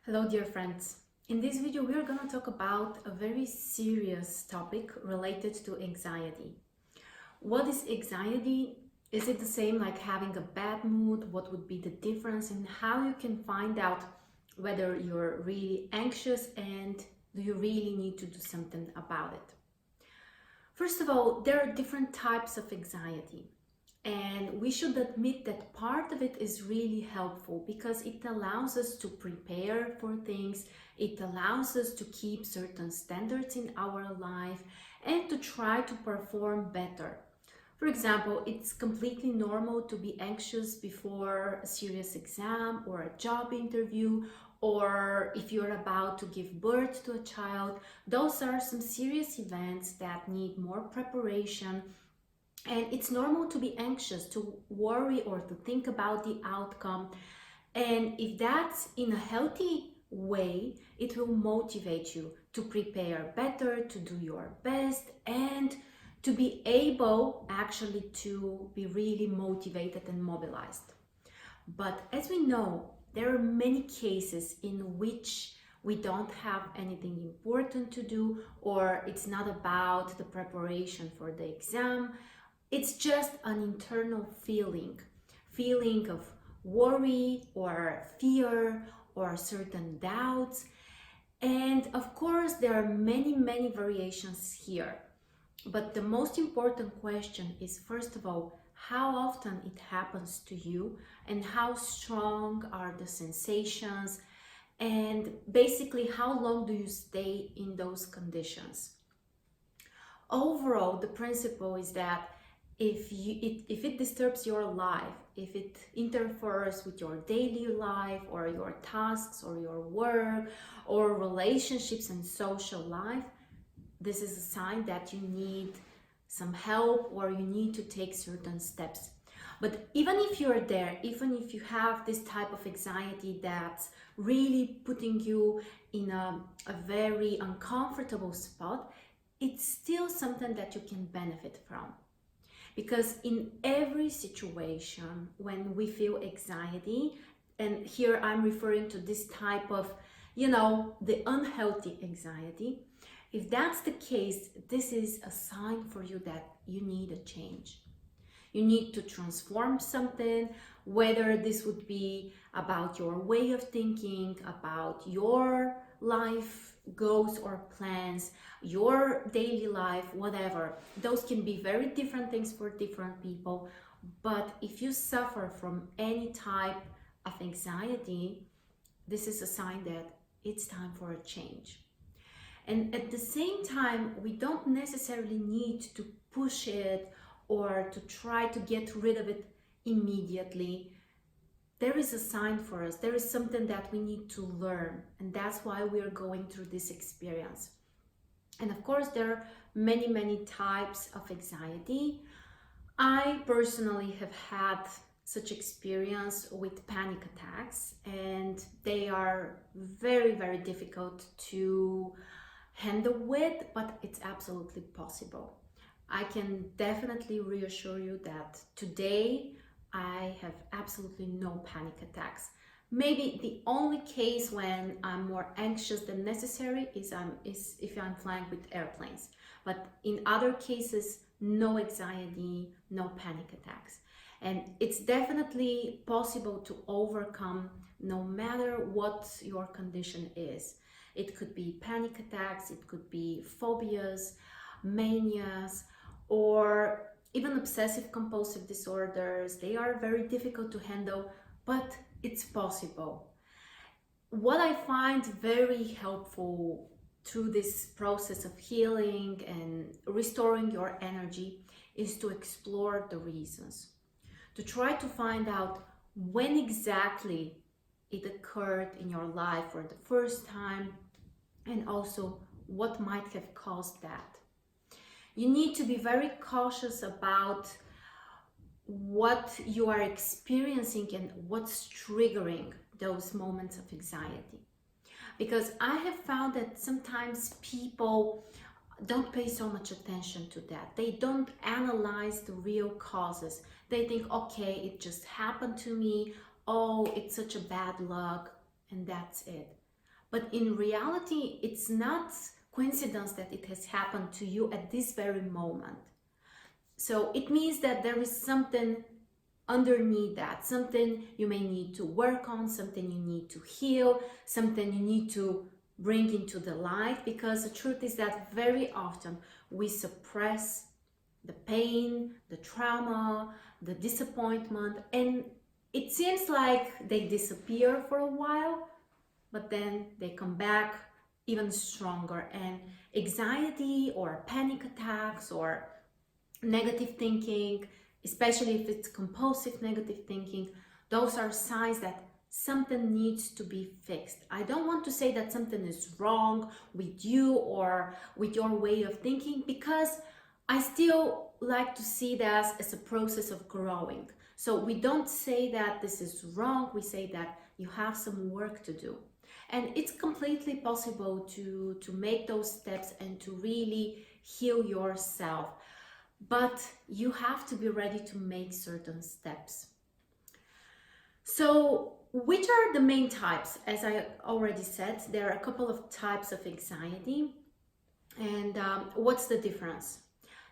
Hello dear friends. In this video we are going to talk about a very serious topic related to anxiety. What is anxiety? Is it the same like having a bad mood? What would be the difference and how you can find out whether you're really anxious and do you really need to do something about it? First of all, there are different types of anxiety. And we should admit that part of it is really helpful because it allows us to prepare for things, it allows us to keep certain standards in our life and to try to perform better. For example, it's completely normal to be anxious before a serious exam or a job interview, or if you're about to give birth to a child. Those are some serious events that need more preparation. And it's normal to be anxious, to worry, or to think about the outcome. And if that's in a healthy way, it will motivate you to prepare better, to do your best, and to be able actually to be really motivated and mobilized. But as we know, there are many cases in which we don't have anything important to do, or it's not about the preparation for the exam. It's just an internal feeling of worry or fear or certain doubts. And of course, there are many variations here. But the most important question is, first of all, how often it happens to you and how strong are the sensations, and basically how long do you stay in those conditions. Overall, the principle is that if it disturbs your life, if it interferes with your daily life or your tasks or your work or relationships and social life, this is a sign that you need some help or you need to take certain steps. But even if you're there, even if you have this type of anxiety that's really putting you in a very uncomfortable spot, it's still something that you can benefit from. Because in every situation when we feel anxiety, and here I'm referring to this type of, the unhealthy anxiety, if that's the case, this is a sign for you that you need a change. You need to transform something, whether this would be about your way of thinking, about your life goals or plans, your daily life, whatever. Those can be very different things for different people. But if you suffer from any type of anxiety, this is a sign that it's time for a change. And at the same time, we don't necessarily need to push it or to try to get rid of it immediately. There is a sign for us. There is something that we need to learn, and that's why we are going through this experience. And of course, there are many types of anxiety. I personally have had such experience with panic attacks, and they are very difficult to handle with, but it's absolutely possible. I can definitely reassure you that today I have absolutely no panic attacks. Maybe the only case when I'm more anxious than necessary is if I'm flying with airplanes. But in other cases, no anxiety, no panic attacks. And it's definitely possible to overcome no matter what your condition is. It could be panic attacks, it could be phobias, manias, or even obsessive compulsive disorders. They are very difficult to handle, but it's possible. What I find very helpful through this process of healing and restoring your energy is to explore the reasons, to try to find out when exactly it occurred in your life for the first time, and also what might have caused that. You need to be very cautious about what you are experiencing and what's triggering those moments of anxiety. Because I have found that sometimes people don't pay so much attention to that. They don't analyze the real causes. They think, okay, it just happened to me. Oh, it's such a bad luck, and that's it. but in reality, it's not coincidence that it has happened to you at this very moment. So it means that there is something underneath that, something you may need to work on, something you need to heal, something you need to bring into the light, because the truth is that very often we suppress the pain, the trauma, the disappointment, and it seems like they disappear for a while, but then they come back even stronger. And anxiety or panic attacks or negative thinking, especially if it's compulsive negative thinking, those are signs that something needs to be fixed. I don't want to say that something is wrong with you or with your way of thinking, because I still like to see that as a process of growing. So we don't say that this is wrong, we say that you have some work to do. And it's completely possible to make those steps and to really heal yourself. But you have to be ready to make certain steps. So which are the main types? As I already said, there are a couple of types of anxiety. And what's the difference?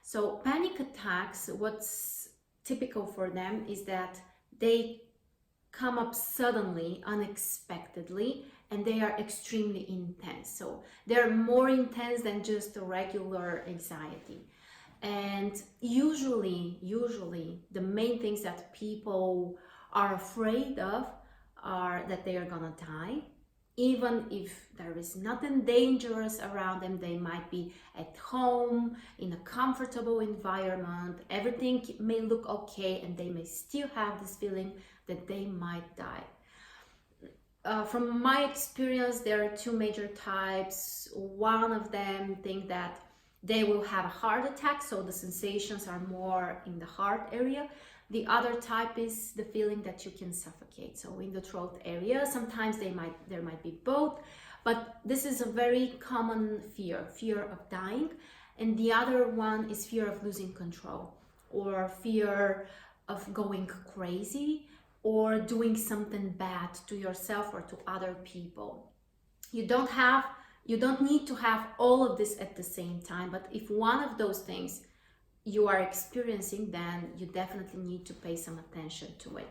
So panic attacks, what's typical for them is that they come up suddenly, unexpectedly, and they are extremely intense. So they're more intense than just a regular anxiety. And usually the main things that people are afraid of are that they are gonna die. Even if there is nothing dangerous around them, they might be at home in a comfortable environment, everything may look okay, and they may still have this feeling that they might die. From my experience, there are two major types. One of them think that they will have a heart attack, so the sensations are more in the heart area. The other type is the feeling that you can suffocate, so in the throat area. Sometimes there might be both, but this is a very common fear of dying. And the other one is fear of losing control, or fear of going crazy, or doing something bad to yourself or to other people. You don't need to have all of this at the same time, but if one of those things you are experiencing, then you definitely need to pay some attention to it.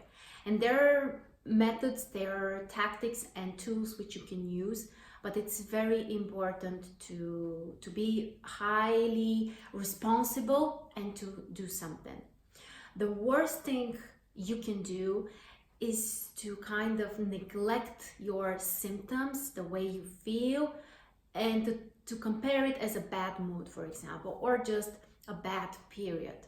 And there are methods, there are tactics and tools which you can use, but it's very important to be highly responsible and to do something. The worst thing you can do is to kind of neglect your symptoms, the way you feel, and to compare it as a bad mood, for example, or just a bad period.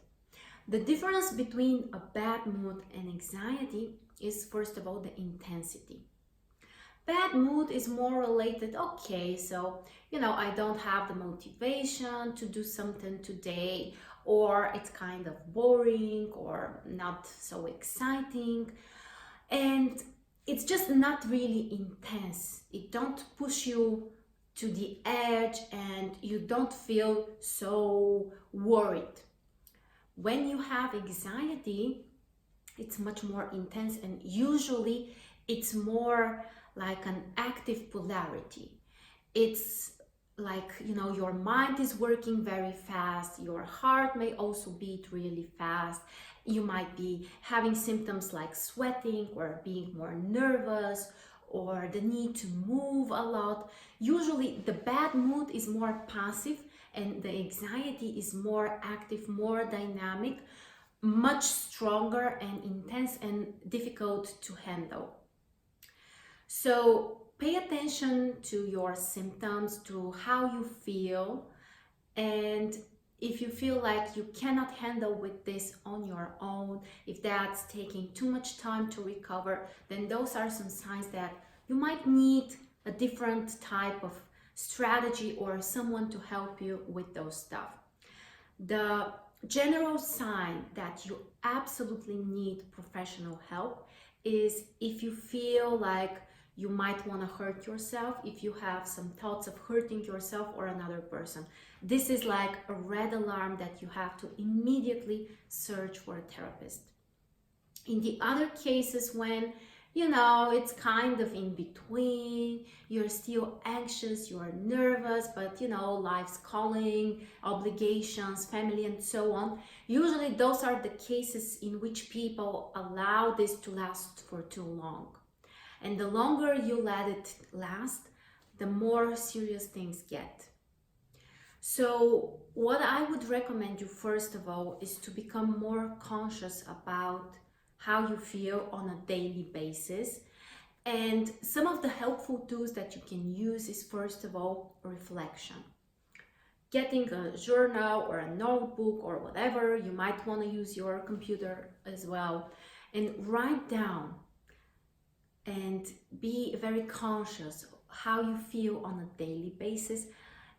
The difference between a bad mood and anxiety is, first of all, the intensity. Bad mood is more related, okay, so I don't have the motivation to do something today, or it's kind of boring or not so exciting, and it's just not really intense. It don't push you to the edge and you don't feel so worried. When you have anxiety, it's much more intense, and usually it's more like an active polarity. It's like, your mind is working very fast, your heart may also beat really fast, you might be having symptoms like sweating or being more nervous or the need to move a lot. Usually the bad mood is more passive and the anxiety is more active, more dynamic, much stronger and intense and difficult to handle. So pay attention to your symptoms, to how you feel, and if you feel like you cannot handle with this on your own, if that's taking too much time to recover, then those are some signs that you might need a different type of strategy or someone to help you with those stuff. The general sign that you absolutely need professional help is if you feel like you might want to hurt yourself, if you have some thoughts of hurting yourself or another person. This is like a red alarm that you have to immediately search for a therapist. In the other cases, when You know, it's kind of in between. You're still anxious, you're nervous, but you know, life's calling, obligations, family, and so on. Usually, those are the cases in which people allow this to last for too long. And the longer you let it last, the more serious things get. So, what I would recommend you first of all is to become more conscious about how you feel on a daily basis. And some of the helpful tools that you can use is first of all reflection. Getting a journal or a notebook or whatever, you might want to use your computer as well, and write down and be very conscious how you feel on a daily basis.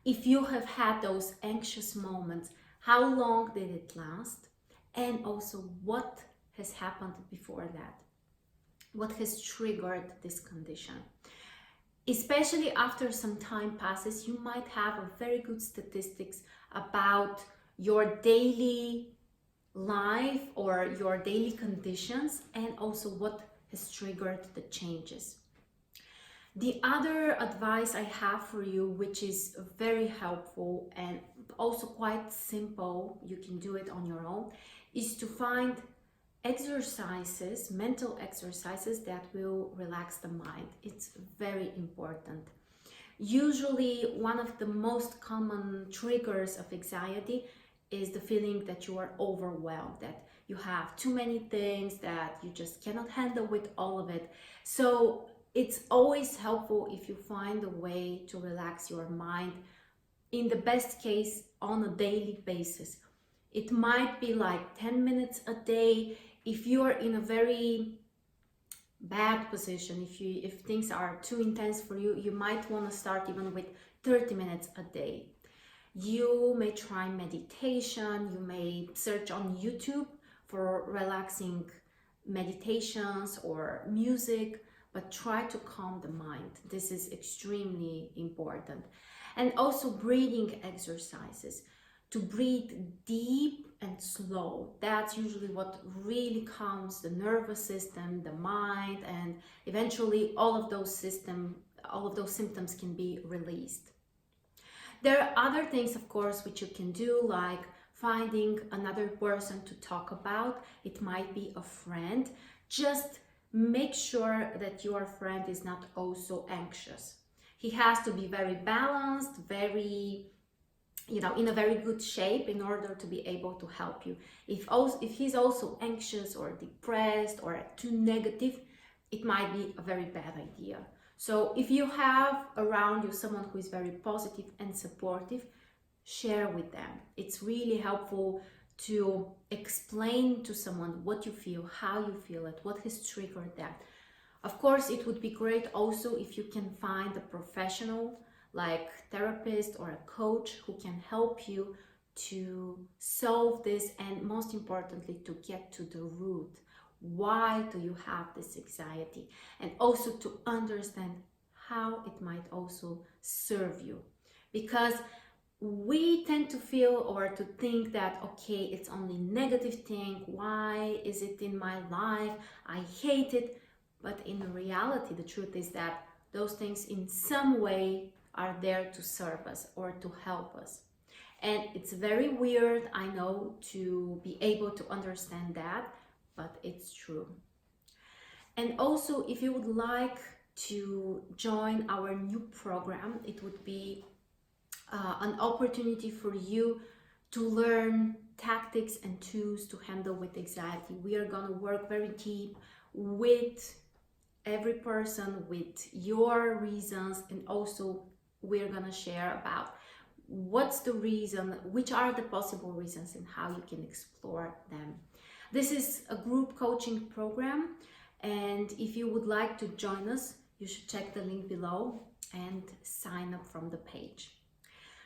If you have had those anxious moments, how long did it last? And also, what has happened before that? What has triggered this condition? Especially after some time passes, you might have a very good statistics about your daily life or your daily conditions, and also what has triggered the changes. The other advice I have for you, which is very helpful and also quite simple, you can do it on your own, is to find exercises, mental exercises that will relax the mind. It's very important. Usually, one of the most common triggers of anxiety is the feeling that you are overwhelmed, that you have too many things, that you just cannot handle with all of it. So it's always helpful if you find a way to relax your mind, in the best case on a daily basis. It might be like 10 minutes a day. If you're in a very bad position, if things are too intense for you, you might want to start even with 30 minutes a day. You may try meditation, you may search on YouTube for relaxing meditations or music, but try to calm the mind. This is extremely important. And also breathing exercises, to breathe deep and slow. That's usually what really calms the nervous system, the mind, and eventually all of those symptoms can be released. There are other things, of course, which you can do, like finding another person to talk about. It might be a friend. Just make sure that your friend is not also anxious. He has to be very balanced, very, in a very good shape in order to be able to help you. If he's also anxious or depressed or too negative, it might be a very bad idea. So if you have around you someone who is very positive and supportive, share with them. It's really helpful to explain to someone what you feel, how you feel it, what has triggered that. Of course, it would be great also if you can find a professional like therapist or a coach who can help you to solve this, and most importantly, to get to the root. Why do you have this anxiety? And also to understand how it might also serve you. Because we tend to feel or to think that, okay, it's only negative thing. Why is it in my life? I hate it. But in reality, the truth is that those things in some way are there to serve us or to help us. And it's very weird, I know, to be able to understand that, but it's true. And also, if you would like to join our new program, it would be an opportunity for you to learn tactics and tools to handle with anxiety. We are going to work very deep with every person, with your reasons, and also we're going to share about what's the reason, which are the possible reasons, and how you can explore them. This is a group coaching program, and if you would like to join us, you should check the link below and sign up from the page.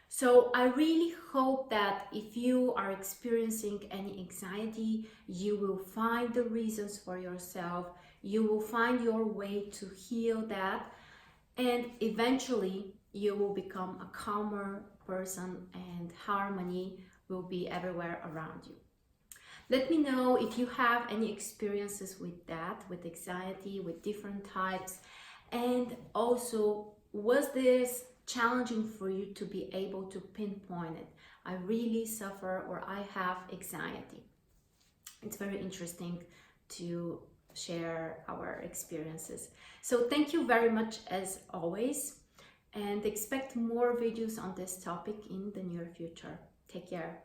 So I really hope that if you are experiencing any anxiety, you will find the reasons for yourself, you will find your way to heal that, and eventually you will become a calmer person and harmony will be everywhere around you. Let me know if you have any experiences with that, with anxiety, with different types. And also, was this challenging for you to be able to pinpoint it? I really suffer or I have anxiety. It's very interesting to share our experiences. So thank you very much as always, and expect more videos on this topic in the near future. Take care.